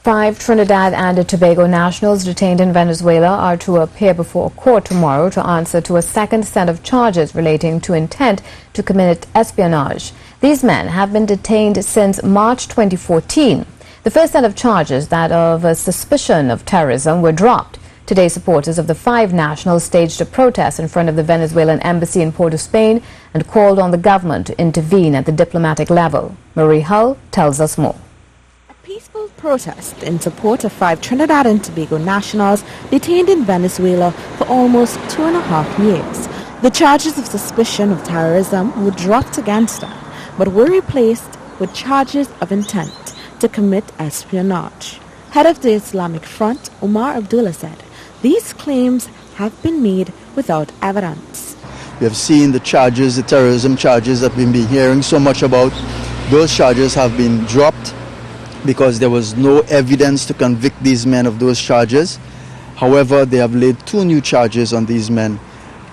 5 Trinidad and Tobago nationals detained in Venezuela are to appear before a court tomorrow to answer to a second set of charges relating to intent to commit espionage. These men have been detained since March 2014. The first set of charges, that of a suspicion of terrorism, were dropped. Today, supporters of the 5 nationals staged a protest in front of the Venezuelan embassy in Port of Spain and called on the government to intervene at the diplomatic level. Marie Hull tells us more. Peaceful protest in support of 5 Trinidad and Tobago nationals detained in Venezuela for almost 2.5 years. The charges of suspicion of terrorism were dropped against them, but were replaced with charges of intent to commit espionage. Head of the Islamic Front, ABDULLAH, said these claims have been made without evidence. We have seen the charges, the terrorism charges that we've been hearing so much about. Those charges have been dropped because there was no evidence to convict these men of those charges. However, they have laid 2 new charges on these men: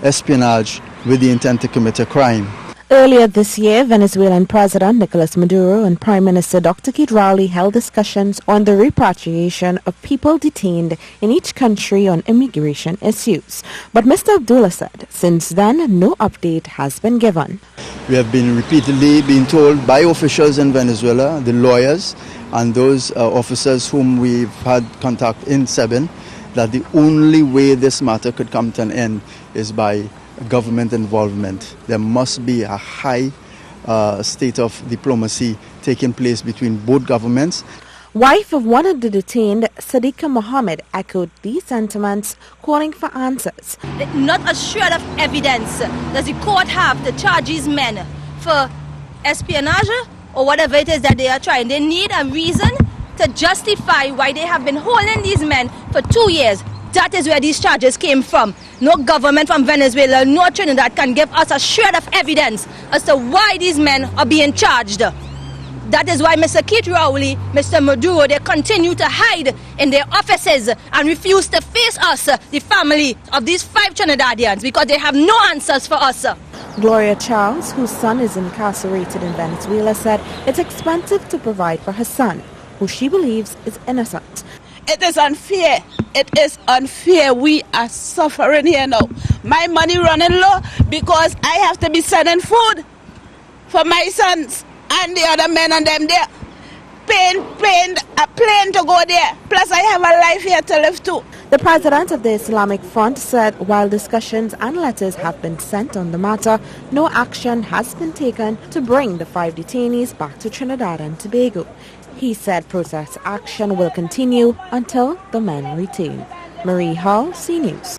espionage with the intent to commit a crime. Earlier this year, Venezuelan President Nicolas Maduro and Prime Minister Dr. Rowley held discussions on the repatriation of people detained in each country on immigration issues. But Mr. Abdullah said since then, no update has been given. We have been repeatedly being told by officials in Venezuela, the lawyers and those officers whom we've had contact in Sebin, that the only way this matter could come to an end is by government involvement. There must be a high state of diplomacy taking place between both governments. Wife of one of the detained, Sadiqa Mohammed, echoed these sentiments, calling for answers. Not a shred of evidence does the court have to charge these men for espionage or whatever it is that they are trying. They need a reason to justify why they have been holding these men for 2 years. That is where these charges came from. No government from Venezuela, no Trinidad can give us a shred of evidence as to why these men are being charged. That is why Mr. Keith Rowley, Mr. Maduro, they continue to hide in their offices and refuse to face us, the family of these 5 Trinidadians, because they have no answers for us. Gloria Charles, whose son is incarcerated in Venezuela, said it's expensive to provide for her son, who she believes is innocent. It is unfair. It is unfair. We are suffering here now. My money running low because I have to be sending food for my sons and the other men and them there. Paying a plane to go there. Plus I have a life here to live too. The president of the Islamic Front said while discussions and letters have been sent on the matter, no action has been taken to bring the 5 detainees back to Trinidad and Tobago. He said protest action will continue until the men return. Marie Hall, C News.